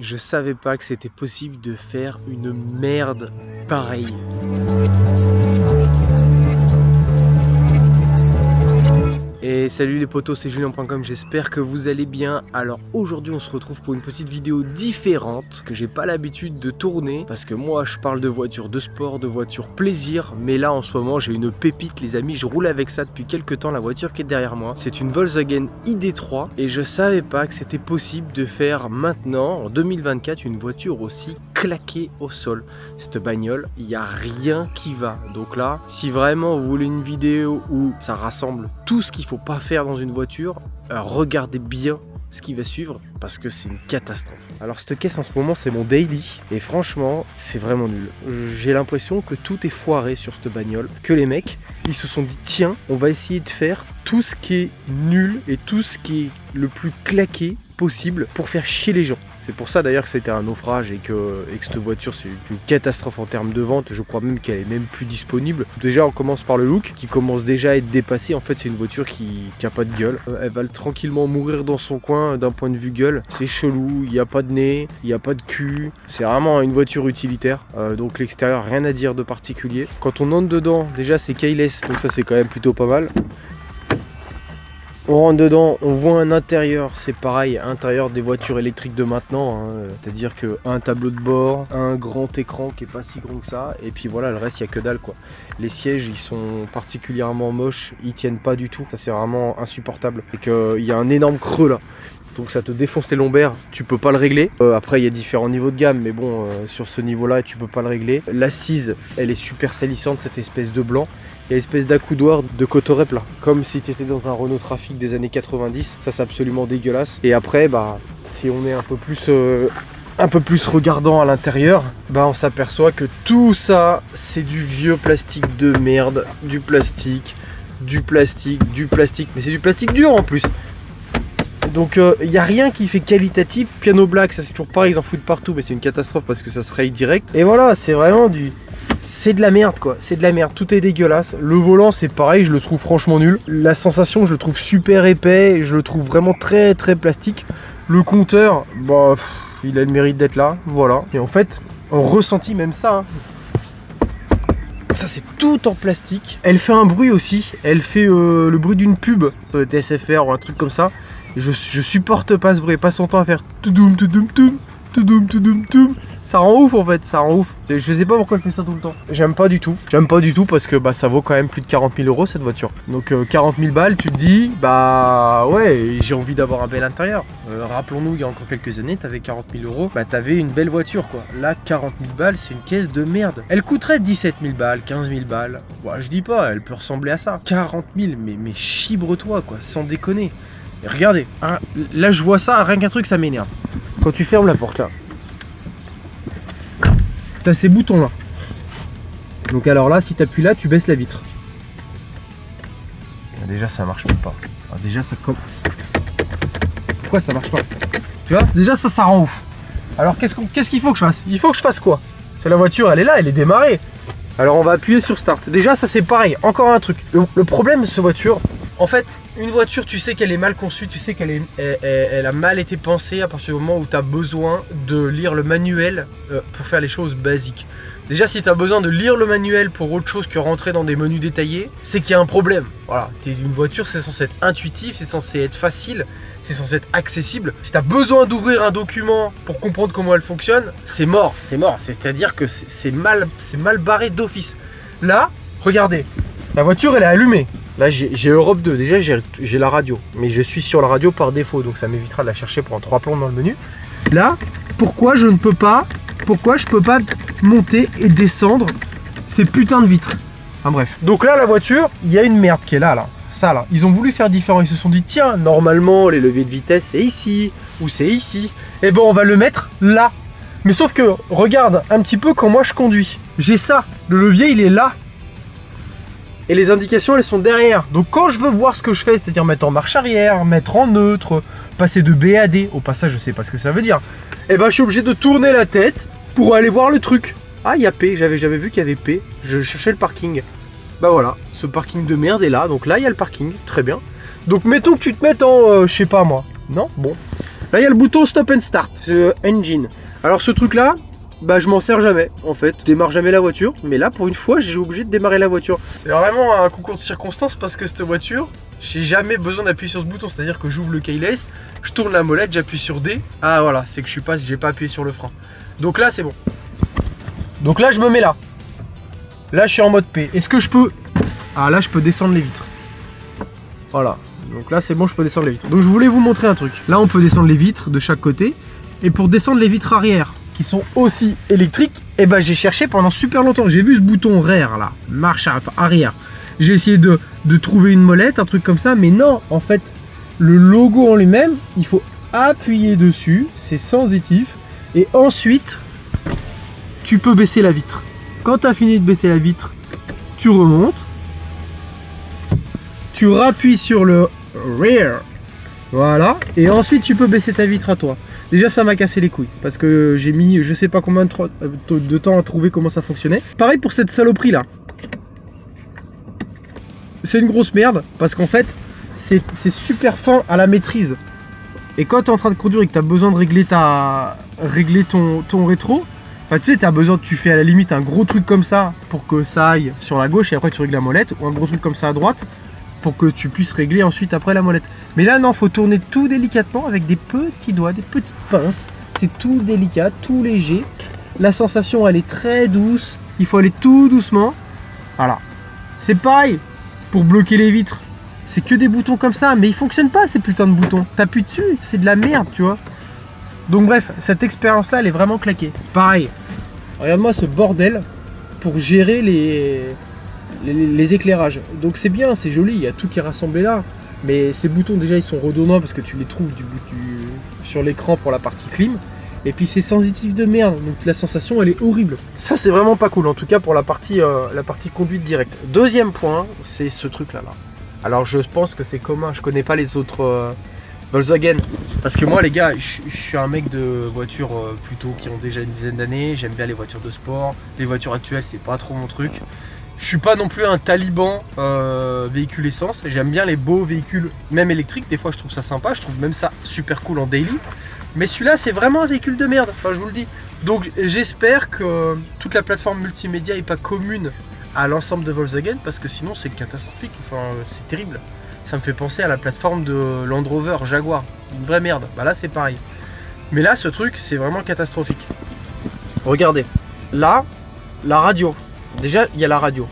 Je savais pas que c'était possible de faire une merde pareille. Et salut les potos, c'est Julien.com, j'espère que vous allez bien. Alors aujourd'hui on se retrouve pour une petite vidéo différente que j'ai pas l'habitude de tourner parce que moi je parle de voitures de sport, de voitures plaisir, mais là en ce moment j'ai une pépite les amis, je roule avec ça depuis quelques temps, la voiture qui est derrière moi. C'est une Volkswagen ID3 et je savais pas que c'était possible de faire maintenant en 2024 une voiture aussi claquée au sol. Cette bagnole, il n'y a rien qui va. Donc là, si vraiment vous voulez une vidéo où ça rassemble tout ce qu'il faut pas faire dans une voiture, regardez bien ce qui va suivre parce que c'est une catastrophe. Alors cette caisse en ce moment c'est mon daily et franchement c'est vraiment nul. J'ai l'impression que tout est foiré sur cette bagnole, que les mecs ils se sont dit tiens on va essayer de faire tout ce qui est nul et tout ce qui est le plus claqué possible pour faire chier les gens. C'est pour ça d'ailleurs que c'était un naufrage et que cette voiture c'est une catastrophe en termes de vente. Je crois même qu'elle est même plus disponible. Déjà on commence par le look qui commence déjà à être dépassé. En fait c'est une voiture qui a pas de gueule. Elle va tranquillement mourir dans son coin d'un point de vue gueule. C'est chelou, il n'y a pas de nez, il n'y a pas de cul. C'est vraiment une voiture utilitaire. Donc l'extérieur rien à dire de particulier. Quand on entre dedans déjà c'est keyless donc ça c'est quand même plutôt pas mal. On rentre dedans, on voit un intérieur, c'est pareil, intérieur des voitures électriques de maintenant, hein, c'est-à-dire qu'un tableau de bord, un grand écran qui est pas si grand que ça, et puis voilà, le reste il n'y a que dalle quoi. Les sièges ils sont particulièrement moches, ils tiennent pas du tout, ça c'est vraiment insupportable. Et qu'il y a un énorme creux là, donc ça te défonce les lombaires, tu peux pas le régler. Après il y a différents niveaux de gamme, mais bon, sur ce niveau là tu peux pas le régler. L'assise, elle est super salissante, cette espèce de blanc. Il y a une espèce d'accoudoir de cotorep là, comme si tu étais dans un Renault Trafic des années 90. Ça c'est absolument dégueulasse. Et après, bah, si on est un peu plus regardant à l'intérieur, bah, on s'aperçoit que tout ça, c'est du vieux plastique de merde. Du plastique. Mais c'est du plastique dur en plus. Donc il n'y a rien qui fait qualitatif. Piano black, ça c'est toujours pareil, ils en foutent partout, mais c'est une catastrophe parce que ça se raye direct. Et voilà, c'est vraiment du... C'est de la merde quoi, c'est de la merde, tout est dégueulasse. Le volant c'est pareil, je le trouve franchement nul. La sensation je le trouve super épais, je le trouve vraiment très plastique. Le compteur, bah il a le mérite d'être là, voilà. Et en fait, on ressentit même ça. Hein. Ça c'est tout en plastique. Elle fait un bruit aussi, elle fait le bruit d'une pub, TSFR ou un truc comme ça. Et je supporte pas ce bruit, pas son temps à faire toudoum toudoum toum. Ça rend ouf en fait, ça rend ouf. Je sais pas pourquoi elle fait ça tout le temps. J'aime pas du tout parce que bah, ça vaut quand même plus de 40 000 € cette voiture. Donc 40 000 balles, tu te dis, bah ouais, j'ai envie d'avoir un bel intérieur. Rappelons-nous, il y a encore quelques années, t'avais 40 000 €, bah t'avais une belle voiture quoi. Là, 40 000 balles, c'est une caisse de merde. Elle coûterait 17 000 balles, 15 000 balles. Bah, je dis pas, elle peut ressembler à ça. 40 000, mais chibre-toi quoi, sans déconner. Et regardez, hein, là je vois ça, rien qu'un truc, ça m'énerve. Quand tu fermes la porte là, t'as ces boutons là. Donc alors là, si t'appuies là, tu baisses la vitre. Déjà ça marche même pas. Alors déjà ça commence. Pourquoi ça marche pas? Tu vois, déjà ça rend ouf. Alors qu'est-ce qu'il faut que je fasse? Il faut que je fasse quoi? Parce que la voiture elle est là, elle est démarrée. Alors on va appuyer sur start. Déjà ça c'est pareil, encore un truc. Le problème de cette voiture, en fait, une voiture, tu sais qu'elle est mal conçue, tu sais qu'elle elle a mal été pensée à partir du moment où tu as besoin de lire le manuel pour faire les choses basiques. Déjà, si tu as besoin de lire le manuel pour autre chose que rentrer dans des menus détaillés, c'est qu'il y a un problème. Voilà, une voiture, c'est censé être intuitif, c'est censé être facile, c'est censé être accessible. Si tu as besoin d'ouvrir un document pour comprendre comment elle fonctionne, c'est mort, c'est mort. C'est-à-dire que c'est mal barré d'office. Là, regardez, la voiture, elle est allumée. Là j'ai Europe 2, déjà j'ai la radio, mais je suis sur la radio par défaut, donc ça m'évitera de la chercher pendant 3 plombs dans le menu. Là, pourquoi je peux pas monter et descendre ces putains de vitres? Enfin bref. Donc là la voiture, il y a une merde qui est là, ça là. Ils ont voulu faire différent, ils se sont dit tiens, normalement les leviers de vitesse c'est ici, ou c'est ici. Et ben on va le mettre là. Mais sauf que, regarde un petit peu quand moi je conduis. J'ai ça, le levier il est là. Et les indications elles sont derrière. Donc quand je veux voir ce que je fais, c'est-à-dire mettre en marche arrière, mettre en neutre, passer de B à D, au passage je sais pas ce que ça veut dire, et ben je suis obligé de tourner la tête pour aller voir le truc. Ah il y a P, j'avais vu qu'il y avait P, je cherchais le parking. Bah voilà, ce parking de merde est là, donc là il y a le parking, très bien. Donc mettons que tu te mettes en, je sais pas moi, non, bon. Là, il y a le bouton stop and start, engine. Alors ce truc là, bah je m'en sers jamais en fait. Je démarre jamais la voiture, mais là pour une fois j'ai obligé de démarrer la voiture. C'est vraiment un concours de circonstances parce que cette voiture, j'ai jamais besoin d'appuyer sur ce bouton. C'est-à-dire que j'ouvre le keyless, je tourne la molette, j'appuie sur D. Ah voilà, c'est que j'ai pas appuyé sur le frein. Donc là c'est bon. Donc là je me mets là. Là je suis en mode P. Est-ce que je peux... Ah là je peux descendre les vitres. Voilà. Donc là c'est bon, je peux descendre les vitres. Donc je voulais vous montrer un truc. Là on peut descendre les vitres de chaque côté. Et pour descendre les vitres arrière, qui sont aussi électriques, et ben j'ai cherché pendant super longtemps. J'ai vu ce bouton RARE là, marche arrière. J'ai essayé de trouver une molette, un truc comme ça, mais non, en fait, le logo en lui-même, il faut appuyer dessus, c'est sensitif, et ensuite, tu peux baisser la vitre. Quand tu as fini de baisser la vitre, tu remontes, tu rappuies sur le rear, voilà, et ensuite tu peux baisser ta vitre à toi. Déjà ça m'a cassé les couilles parce que j'ai mis je sais pas combien de temps à trouver comment ça fonctionnait. Pareil pour cette saloperie là. C'est une grosse merde parce qu'en fait c'est super fin à la maîtrise. Et quand tu es en train de conduire et que tu as besoin de régler ton rétro, enfin, tu sais, tu fais à la limite un gros truc comme ça pour que ça aille sur la gauche et après tu règles la molette, ou un gros truc comme ça à droite pour que tu puisses régler ensuite après la molette. Mais là non, faut tourner tout délicatement avec des petits doigts, des petites pinces. C'est tout délicat, tout léger. La sensation elle est très douce. Il faut aller tout doucement. Voilà. C'est pareil pour bloquer les vitres. C'est que des boutons comme ça, mais ils fonctionnent pas ces putains de boutons. T'appuies dessus, c'est de la merde, tu vois. Donc bref, cette expérience là elle est vraiment claquée. Pareil. Regarde-moi ce bordel pour gérer les éclairages. Donc c'est bien, c'est joli, il y a tout qui est rassemblé là. Mais ces boutons déjà ils sont redondants parce que tu les trouves sur l'écran pour la partie clim. Et puis c'est sensitif de merde, donc la sensation elle est horrible. Ça c'est vraiment pas cool, en tout cas pour la partie conduite directe. Deuxième point, c'est ce truc là. Alors je pense que c'est commun, je connais pas les autres Volkswagen. Parce que moi les gars, je suis un mec de voitures plutôt qui ont déjà une dizaine d'années. J'aime bien les voitures de sport. Les voitures actuelles c'est pas trop mon truc. Je suis pas non plus un taliban véhicule essence. J'aime bien les beaux véhicules, même électriques. Des fois, je trouve ça sympa. Je trouve même ça super cool en daily. Mais celui-là, c'est vraiment un véhicule de merde. Enfin, je vous le dis. Donc, j'espère que toute la plateforme multimédia est pas commune à l'ensemble de Volkswagen parce que sinon, c'est catastrophique. Enfin, c'est terrible. Ça me fait penser à la plateforme de Land Rover, Jaguar. Une vraie merde. Bah là, c'est pareil. Mais là, ce truc, c'est vraiment catastrophique. Regardez. Là, la radio. Déjà, il y a la radio.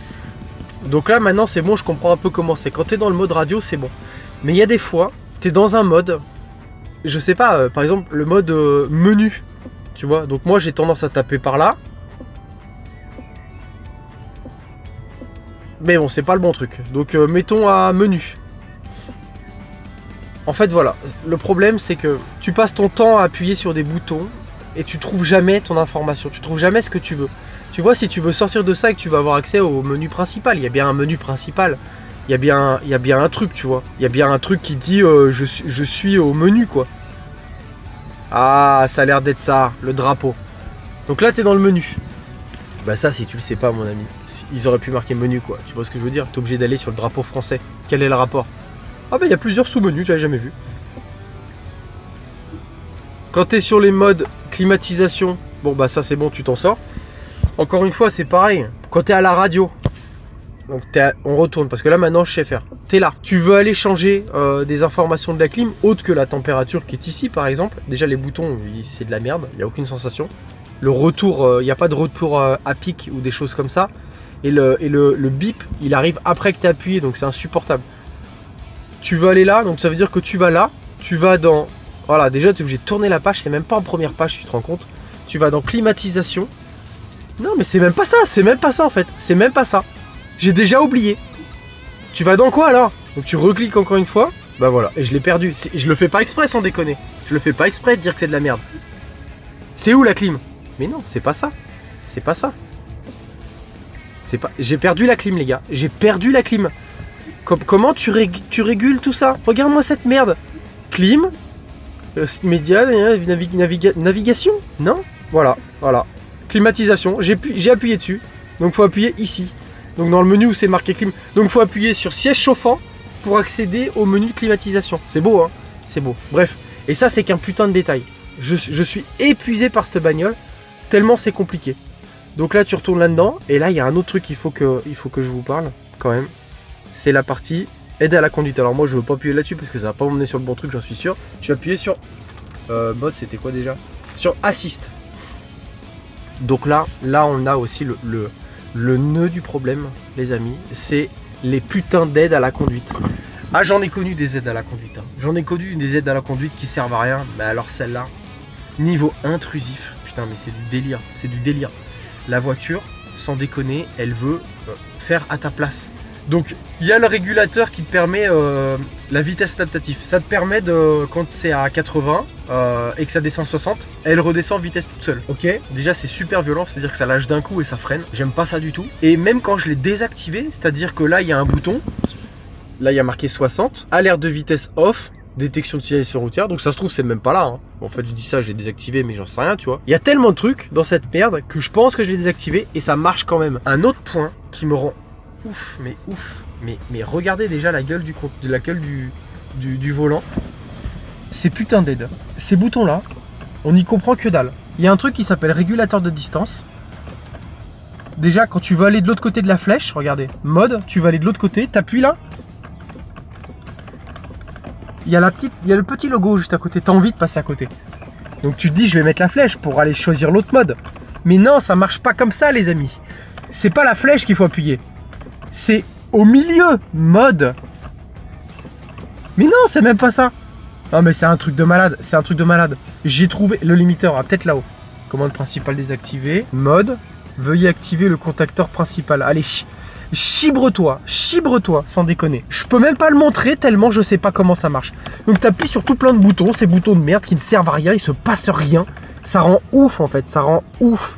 Donc là, maintenant, c'est bon, je comprends un peu comment c'est. Quand tu es dans le mode radio, c'est bon. Mais il y a des fois, tu es dans un mode, je sais pas, par exemple, le mode menu. Tu vois, donc moi, j'ai tendance à taper par là. Mais bon, c'est pas le bon truc. Donc, mettons à menu. En fait, voilà. Le problème, c'est que tu passes ton temps à appuyer sur des boutons et tu trouves jamais ton information. Tu trouves jamais ce que tu veux. Tu vois, si tu veux sortir de ça et que tu vas avoir accès au menu principal, il y a bien un menu principal, il y a bien un truc, tu vois. Il y a bien un truc qui dit je suis au menu, quoi. Ah, ça a l'air d'être ça, le drapeau. Donc là, tu es dans le menu. Bah ça, si tu le sais pas, mon ami, ils auraient pu marquer menu, quoi. Tu vois ce que je veux dire? Tu es obligé d'aller sur le drapeau français. Quel est le rapport? Ah bah, il y a plusieurs sous-menus, j'avais jamais vu. Quand tu es sur les modes climatisation, bon bah ça c'est bon, tu t'en sors. Encore une fois, c'est pareil. Quand tu es à la radio, donc on retourne parce que là maintenant je sais faire. Tu es là. Tu veux aller changer des informations de la clim autre que la température qui est ici par exemple. Déjà les boutons, c'est de la merde. Il n'y a aucune sensation. Le retour, il n'y a pas de retour à pic ou des choses comme ça. Et le bip, il arrive après que tu as appuyé, donc c'est insupportable. Tu veux aller là, donc ça veut dire que tu vas là. Tu vas dans... Voilà, déjà tu es obligé de tourner la page. C'est même pas en première page, tu te rends compte. Tu vas dans climatisation. Non mais c'est même pas ça en fait, c'est même pas ça. J'ai déjà oublié. Tu vas dans quoi alors? Donc tu recliques encore une fois, bah voilà, et je l'ai perdu. Je le fais pas exprès sans déconner. Je le fais pas exprès de dire que c'est de la merde. C'est où la clim? Mais non, c'est pas ça. C'est pas ça. C'est pas... J'ai perdu la clim les gars, j'ai perdu la clim. Comment tu régules tout ça? Regarde-moi cette merde. Clim, média, navigation? Non? Voilà. Climatisation, j'ai appuyé dessus, donc il faut appuyer ici. Donc dans le menu où c'est marqué clim, donc il faut appuyer sur siège chauffant pour accéder au menu de climatisation. C'est beau, hein? C'est beau. Bref, Et ça, c'est qu'un putain de détail. Je suis épuisé par cette bagnole, tellement c'est compliqué. Donc là, tu retournes là-dedans, et là, il y a un autre truc qu'il faut que je vous parle, quand même. C'est la partie aide à la conduite. Alors moi, je veux pas appuyer là-dessus, parce que ça va pas m'emmener sur le bon truc, j'en suis sûr. Je vais appuyer sur... mode, c'était quoi déjà? Sur assist. Donc là, on a aussi le nœud du problème, les amis. C'est les putains d'aides à la conduite. Ah, j'en ai connu des aides à la conduite. Hein. J'en ai connu des aides à la conduite qui servent à rien. Mais alors celle-là, niveau intrusif, putain, mais c'est du délire. C'est du délire. La voiture, sans déconner, elle veut faire à ta place. Donc, il y a le régulateur qui te permet la vitesse adaptative. Ça te permet de, quand c'est à 80 et que ça descend 60, elle redescend en vitesse toute seule. Ok, déjà c'est super violent, c'est-à-dire que ça lâche d'un coup et ça freine. J'aime pas ça du tout. Et même quand je l'ai désactivé, c'est-à-dire que là il y a un bouton, là il y a marqué 60, alerte de vitesse off, détection de signalisation routière, donc ça se trouve c'est même pas là. Hein. En fait je dis ça, je l'ai désactivé mais j'en sais rien, tu vois. Il y a tellement de trucs dans cette merde que je pense que je l'ai désactivé et ça marche quand même. Un autre point qui me rend ouf, mais regardez déjà la gueule du volant. Ces putains d'aides, ces boutons là, on n'y comprend que dalle. Il y a un truc qui s'appelle régulateur de distance. Déjà quand tu veux aller de l'autre côté de la flèche, regardez, mode, tu vas aller de l'autre côté, t'appuies là. Il y a le petit logo juste à côté, t'as envie de passer à côté. Donc tu te dis je vais mettre la flèche pour aller choisir l'autre mode. Mais non, ça marche pas comme ça les amis. C'est pas la flèche qu'il faut appuyer. C'est au milieu, mode. Mais non, c'est même pas ça. Non mais c'est un truc de malade, c'est un truc de malade. J'ai trouvé le limiteur, ah, peut-être là-haut. Commande principale désactivée. Mode, veuillez activer le contacteur principal. Allez, chibre-toi, sans déconner. Je peux même pas le montrer tellement je sais pas comment ça marche. Donc t'appuies sur tout plein de boutons, ces boutons de merde qui ne servent à rien, il se passe rien. Ça rend ouf en fait, ça rend ouf.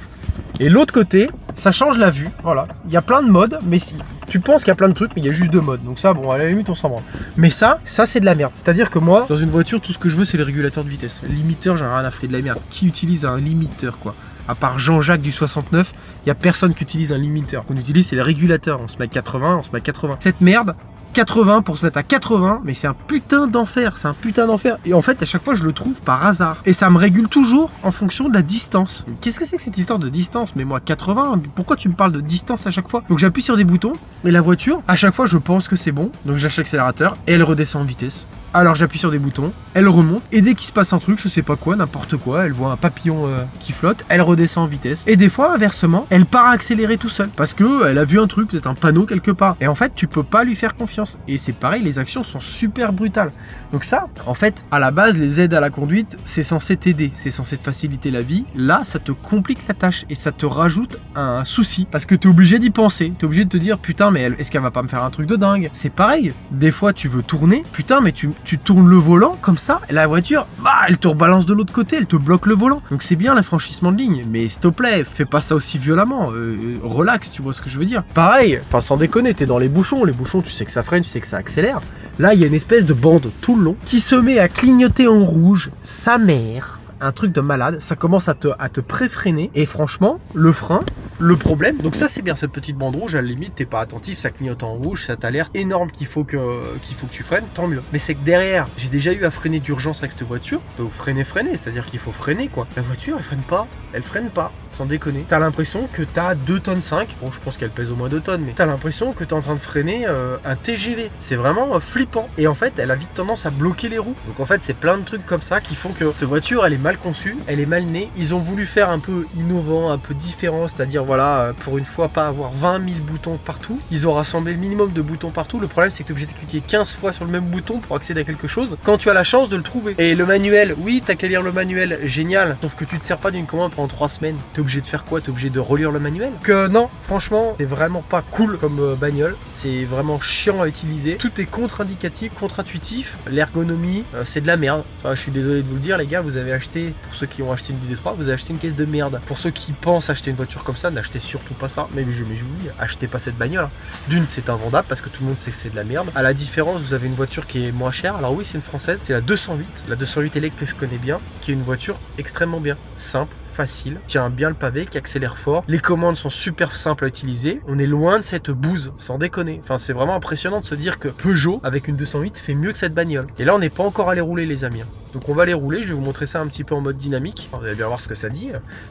Et l'autre côté, ça change la vue, voilà. Il y a plein de modes, mais si tu penses qu'il y a plein de trucs, mais il y a juste deux modes. Donc ça, bon, à la limite, on s'en branle. Mais ça c'est de la merde. C'est-à-dire que moi, dans une voiture, tout ce que je veux, c'est le régulateur de vitesse. Limiteur, j'en ai rien à foutre de la merde. Qui utilise un limiteur, quoi? À part Jean-Jacques du 69, il n'y a personne qui utilise un limiteur. Qu'on utilise, c'est le régulateur. On se met à 80, on se met à 80. Cette merde, 80 pour se mettre à 80, mais c'est un putain d'enfer, c'est un putain d'enfer. Et en fait, à chaque fois, je le trouve par hasard. Et ça me régule toujours en fonction de la distance. Qu'est-ce que c'est que cette histoire de distance? Mais moi, 80, pourquoi tu me parles de distance à chaque fois? Donc j'appuie sur des boutons, et la voiture, à chaque fois, je pense que c'est bon. Donc j'achète l'accélérateur, et elle redescend en vitesse. Alors j'appuie sur des boutons, elle remonte, et dès qu'il se passe un truc, je sais pas quoi, n'importe quoi, elle voit un papillon qui flotte, elle redescend en vitesse. Et des fois, inversement, elle part accélérer tout seul, parce que elle a vu un truc, peut-être un panneau quelque part. Et en fait, tu peux pas lui faire confiance. Et c'est pareil, les actions sont super brutales. Donc ça, en fait, à la base, les aides à la conduite, c'est censé t'aider, c'est censé te faciliter la vie. Là, ça te complique la tâche, et ça te rajoute un souci, parce que t'es obligé d'y penser, t'es obligé de te dire, putain, mais est-ce qu'elle va pas me faire un truc de dingue? C'est pareil, des fois, tu veux tourner, putain, mais tu tournes le volant comme ça, et la voiture, bah, elle te rebalance de l'autre côté, elle te bloque le volant. Donc c'est bien l'infranchissement de ligne, mais s'il te plaît, fais pas ça aussi violemment, relax, tu vois ce que je veux dire. Pareil, enfin sans déconner, t'es dans les bouchons, tu sais que ça freine, tu sais que ça accélère. Là, il y a une espèce de bande tout le long qui se met à clignoter en rouge, sa mère. Un truc de malade, ça commence à te pré-freiner et franchement le frein, le problème, donc ça c'est bien cette petite bande rouge, à la limite t'es pas attentif, ça clignote en rouge, ça t'alerte énorme qu'il faut que tu freines, tant mieux. Mais c'est que derrière, j'ai déjà eu à freiner d'urgence avec cette voiture, donc freiner, c'est-à-dire qu'il faut freiner quoi. La voiture elle freine pas, sans déconner. T'as l'impression que t'as 2 tonnes 5, bon je pense qu'elle pèse au moins 2 tonnes, mais t'as l'impression que t'es en train de freiner un TGV, c'est vraiment flippant. Et en fait elle a vite tendance à bloquer les roues, donc en fait c'est plein de trucs comme ça qui font que cette voiture elle est mal conçue, elle est mal née. Ils ont voulu faire un peu innovant, un peu différent, c'est-à-dire voilà, pour une fois pas avoir 20 000 boutons partout. Ils ont rassemblé le minimum de boutons partout. Le problème c'est que tu es obligé de cliquer 15 fois sur le même bouton pour accéder à quelque chose quand tu as la chance de le trouver. Et le manuel, oui t'as qu'à lire le manuel, génial, sauf que tu te sers pas d'une commande pendant 3 semaines. T'es obligé de faire quoi? T'es obligé de relire le manuel? Que non, franchement c'est vraiment pas cool comme bagnole, c'est vraiment chiant à utiliser, tout est contre-indicatif, contre-intuitif, l'ergonomie c'est de la merde. Enfin, je suis désolé de vous le dire les gars, vous avez acheté, pour ceux qui ont acheté une ID3, vous avez acheté une caisse de merde. Pour ceux qui pensent acheter une voiture comme ça, n'achetez surtout pas ça. Mais je vous dis, achetez pas cette bagnole. D'une, c'est invendable parce que tout le monde sait que c'est de la merde. À la différence, vous avez une voiture qui est moins chère. Alors oui, c'est une française, c'est la 208 élect que je connais bien, qui est une voiture extrêmement bien, simple, facile, tient bien le pavé, qui accélère fort. Les commandes sont super simples à utiliser. On est loin de cette bouse, sans déconner. Enfin, c'est vraiment impressionnant de se dire que Peugeot, avec une 208, fait mieux que cette bagnole. Et là, on n'est pas encore allé rouler, les amis. Donc on va les rouler, je vais vous montrer ça un petit peu en mode dynamique. Vous allez bien voir ce que ça dit.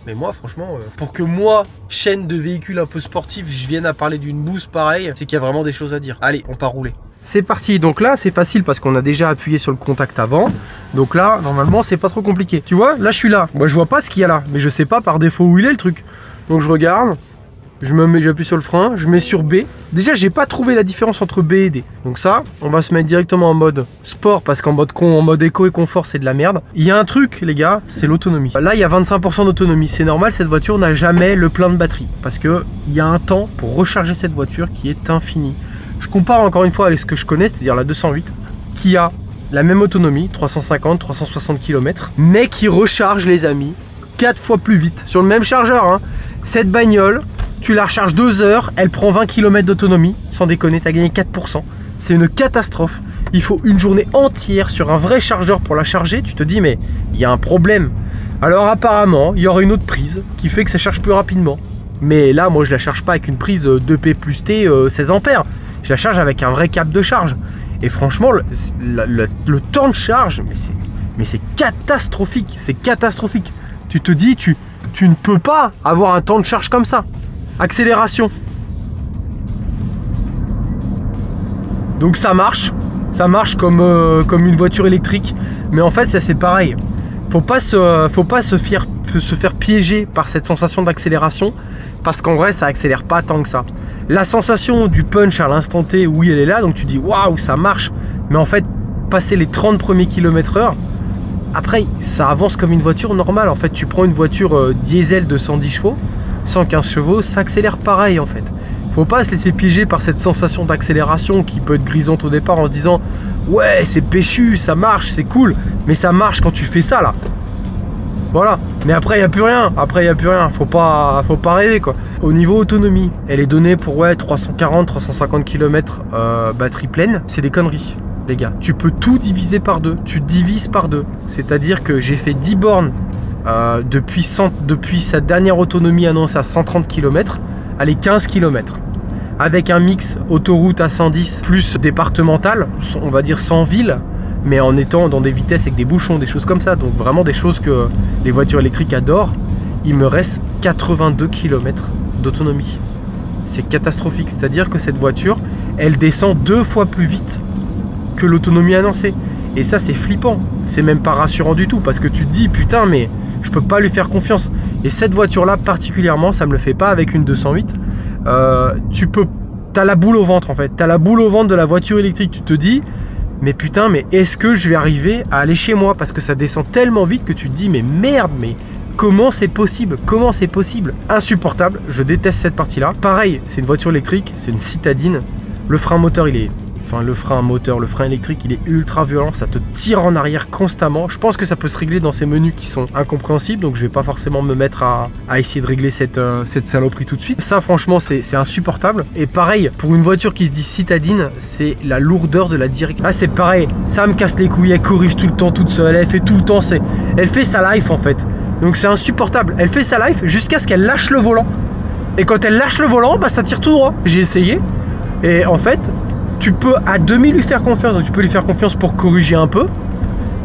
Mais moi, franchement, pour que moi, chaîne de véhicules un peu sportifs, je vienne à parler d'une bouse pareille, c'est qu'il y a vraiment des choses à dire. Allez, on part rouler. C'est parti, donc là c'est facile parce qu'on a déjà appuyé sur le contact avant. Donc là, normalement c'est pas trop compliqué. Tu vois, là je suis là. Moi je vois pas ce qu'il y a là, mais je sais pas par défaut où il est le truc. Donc je regarde, j'appuie sur le frein, je mets sur B. Déjà j'ai pas trouvé la différence entre B et D. Donc ça, on va se mettre directement en mode sport parce qu'en mode éco et confort c'est de la merde. Il y a un truc les gars, c'est l'autonomie. Là il y a 25% d'autonomie. C'est normal, cette voiture n'a jamais le plein de batterie. Parce que il y a un temps pour recharger cette voiture qui est infini. Je compare encore une fois avec ce que je connais, c'est-à-dire la 208, qui a la même autonomie, 350-360 km, mais qui recharge, les amis, 4 fois plus vite, sur le même chargeur. Hein. Cette bagnole, tu la recharges 2 heures, elle prend 20 km d'autonomie, sans déconner, tu as gagné 4%. C'est une catastrophe. Il faut une journée entière sur un vrai chargeur pour la charger. Tu te dis, mais il y a un problème. Alors apparemment, il y aura une autre prise qui fait que ça charge plus rapidement. Mais là, moi, je la charge pas avec une prise 2P plus T 16 ampères. Je la charge avec un vrai câble de charge. Et franchement, le temps de charge, mais c'est catastrophique. C'est catastrophique. Tu te dis, tu ne peux pas avoir un temps de charge comme ça. Accélération. Donc ça marche comme une voiture électrique. Mais en fait, ça c'est pareil. Faut pas se faire piéger par cette sensation d'accélération. Parce qu'en vrai, ça accélère pas tant que ça. La sensation du punch à l'instant T, oui, elle est là, donc tu dis waouh, ça marche. Mais en fait, passer les 30 premiers km/h, après, ça avance comme une voiture normale. En fait, tu prends une voiture diesel de 110 chevaux, 115 chevaux, ça accélère pareil en fait. Faut pas se laisser piéger par cette sensation d'accélération qui peut être grisante au départ en se disant ouais, c'est péchu, ça marche, c'est cool, mais ça marche quand tu fais ça là. Voilà, mais après il n'y a plus rien, faut pas rêver quoi. Au niveau autonomie, elle est donnée pour ouais 340-350 km batterie pleine, c'est des conneries les gars. Tu peux tout diviser par deux, tu divises par deux, c'est-à-dire que j'ai fait 10 bornes depuis sa dernière autonomie annoncée à 130 km, allez 15 km. Avec un mix autoroute à 110 plus départemental, on va dire sans ville, mais en étant dans des vitesses avec des bouchons, des choses comme ça, donc vraiment des choses que les voitures électriques adorent. Il me reste 82 km d'autonomie. C'est catastrophique, c'est-à-dire que cette voiture, elle descend 2 fois plus vite que l'autonomie annoncée. Et ça, c'est flippant, c'est même pas rassurant du tout, parce que tu te dis, putain, mais je peux pas lui faire confiance. Et cette voiture-là, particulièrement, ça me le fait pas avec une 208. T'as la boule au ventre, en fait. T'as la boule au ventre de la voiture électrique, tu te dis... Mais putain, mais est-ce que je vais arriver à aller chez moi? Parce que ça descend tellement vite que tu te dis, mais merde, mais comment c'est possible? Comment c'est possible? Insupportable, je déteste cette partie-là. Pareil, c'est une voiture électrique, c'est une citadine. Le frein moteur, le frein électrique, il est ultra violent, ça te tire en arrière constamment. Je pense que ça peut se régler dans ces menus qui sont incompréhensibles, donc je vais pas forcément me mettre à essayer de régler cette saloperie tout de suite. Ça franchement c'est insupportable. Et pareil, pour une voiture qui se dit citadine, c'est la lourdeur de la direction. Là c'est pareil, ça me casse les couilles, elle corrige tout le temps toute seule, elle fait tout le temps, elle fait sa life en fait. Donc c'est insupportable, elle fait sa life jusqu'à ce qu'elle lâche le volant. Et quand elle lâche le volant, bah ça tire tout droit. J'ai essayé, et en fait... Tu peux à demi lui faire confiance, donc tu peux lui faire confiance pour corriger un peu.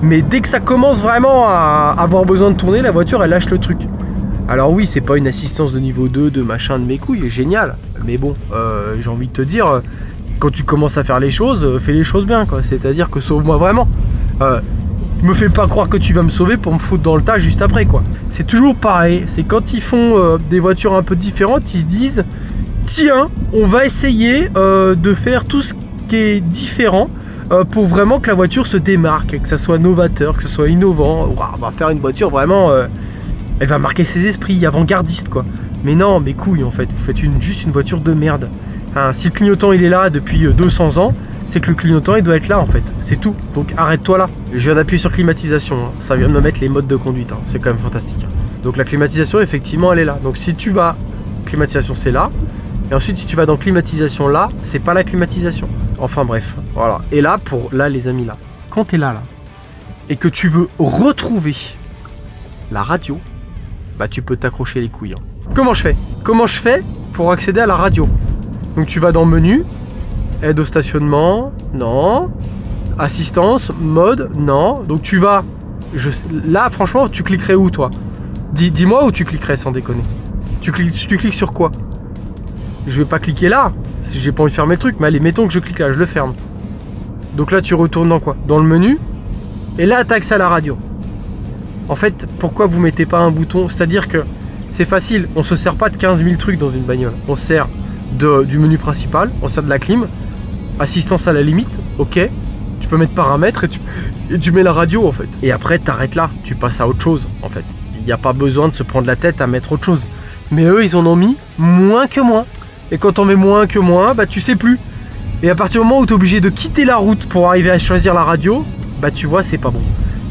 Mais dès que ça commence vraiment à avoir besoin de tourner, la voiture elle lâche le truc. Alors oui, c'est pas une assistance de niveau 2, de machin, de mes couilles, génial. Mais bon, j'ai envie de te dire, quand tu commences à faire les choses, fais les choses bien quoi. C'est-à-dire que sauve-moi vraiment. Me fais pas croire que tu vas me sauver pour me foutre dans le tas juste après quoi. C'est toujours pareil, c'est quand ils font des voitures un peu différentes, ils se disent tiens, on va essayer de faire tout ce qui est différent pour vraiment que la voiture se démarque, que ça soit novateur, que ce soit innovant. Ouah, on va faire une voiture vraiment, elle va marquer ses esprits, avant-gardiste quoi. Mais non, mes couilles en fait, vous faites juste une voiture de merde. Hein, si le clignotant il est là depuis 200 ans, c'est que le clignotant il doit être là en fait, c'est tout. Donc arrête-toi là. Je viens d'appuyer sur climatisation, hein. Ça vient de me mettre les modes de conduite, hein. C'est quand même fantastique. Donc la climatisation effectivement elle est là. Donc si tu vas, climatisation c'est là. Et ensuite si tu vas dans climatisation là, c'est pas la climatisation. Enfin bref, voilà. Et là, les amis là, quand tu es là, et que tu veux retrouver la radio, bah tu peux t'accrocher les couilles. Comment je fais? Comment je fais pour accéder à la radio? Donc tu vas dans menu, aide au stationnement, non. Assistance, mode, non. Donc tu vas... Là, franchement, tu cliquerais où, toi? Dis-moi où tu cliquerais, sans déconner. Tu cliques sur quoi? Je vais pas cliquer là, si j'ai pas envie de fermer le truc. Mais allez, mettons que je clique là, je le ferme. Donc là, tu retournes dans quoi? Dans le menu. Et là, tu as accès à la radio. En fait, pourquoi vous mettez pas un bouton? C'est-à-dire que c'est facile. On se sert pas de 15 000 trucs dans une bagnole. On se sert du menu principal, on se sert de la clim. Assistance à la limite, ok. Tu peux mettre paramètres et tu mets la radio en fait. Et après t'arrêtes là, tu passes à autre chose en fait. Il n'y a pas besoin de se prendre la tête à mettre autre chose. Mais eux ils en ont mis moins que moins. Et quand on met moins que moins, bah tu sais plus. Et à partir du moment où tu es obligé de quitter la route pour arriver à choisir la radio, bah tu vois c'est pas bon.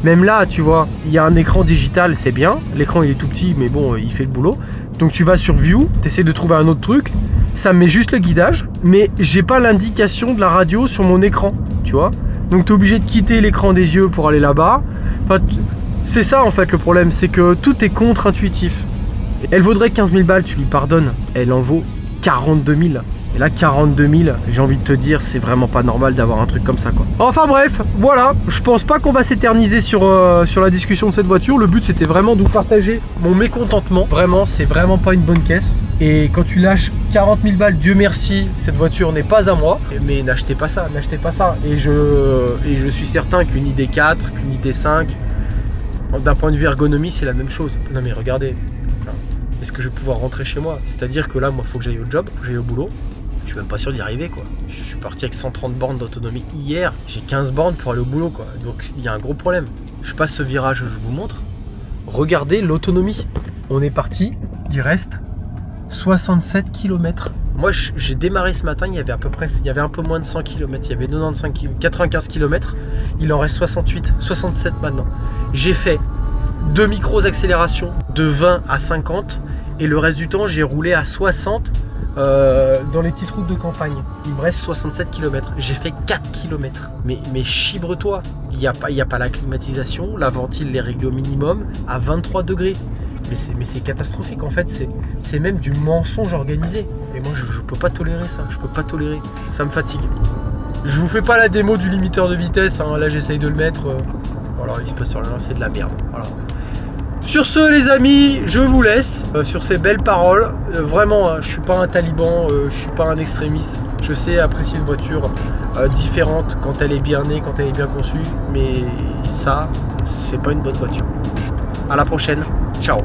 Même là tu vois, il y a un écran digital, c'est bien. L'écran il est tout petit mais bon il fait le boulot. Donc tu vas sur View, tu essaies de trouver un autre truc. Ça met juste le guidage, mais j'ai pas l'indication de la radio sur mon écran, tu vois. Donc tu es obligé de quitter l'écran des yeux pour aller là-bas. Enfin, c'est ça en fait le problème, c'est que tout est contre-intuitif. Elle vaudrait 15 000 balles, tu lui pardonnes. Elle en vaut 42 000. Et là 42 000, j'ai envie de te dire, c'est vraiment pas normal d'avoir un truc comme ça quoi. Enfin bref, voilà, je pense pas qu'on va s'éterniser sur la discussion de cette voiture. Le but c'était vraiment de vous partager mon mécontentement. Vraiment, c'est vraiment pas une bonne caisse. Et quand tu lâches 40 000 balles, Dieu merci, cette voiture n'est pas à moi. Mais n'achetez pas ça, n'achetez pas ça. Et je suis certain qu'une ID4, qu'une ID5, d'un point de vue ergonomie, c'est la même chose. Non mais regardez, est-ce que je vais pouvoir rentrer chez moi? C'est-à-dire que là, moi, il faut que j'aille au job, faut que j'aille au boulot. Je suis même pas sûr d'y arriver quoi. Je suis parti avec 130 bornes d'autonomie hier. J'ai 15 bornes pour aller au boulot quoi. Donc il y a un gros problème. Je passe ce virage, je vous montre. Regardez l'autonomie. On est parti. Il reste 67 km. Moi j'ai démarré ce matin, il y avait à peu près, il y avait un peu moins de 100 km. Il y avait 95 km. Il en reste 68, 67 maintenant. J'ai fait 2 micros accélérations de 20 à 50. Et le reste du temps j'ai roulé à 60. Dans les petites routes de campagne. Il me reste 67 km. J'ai fait 4 km. Mais chibre-toi. Il n'y a pas la climatisation. La ventile est réglée au minimum à 23 degrés. Mais c'est catastrophique en fait. C'est même du mensonge organisé. Et moi je peux pas tolérer ça. Je peux pas tolérer. Ça me fatigue. Je vous fais pas la démo du limiteur de vitesse. Hein. Là j'essaye de le mettre. Voilà, il se passe sur le lancer de la merde. Voilà. Sur ce les amis, je vous laisse sur ces belles paroles. Vraiment, hein, je suis pas un taliban, je suis pas un extrémiste. Je sais apprécier une voiture différente quand elle est bien née, quand elle est bien conçue. Mais ça, c'est pas une bonne voiture. À la prochaine, ciao.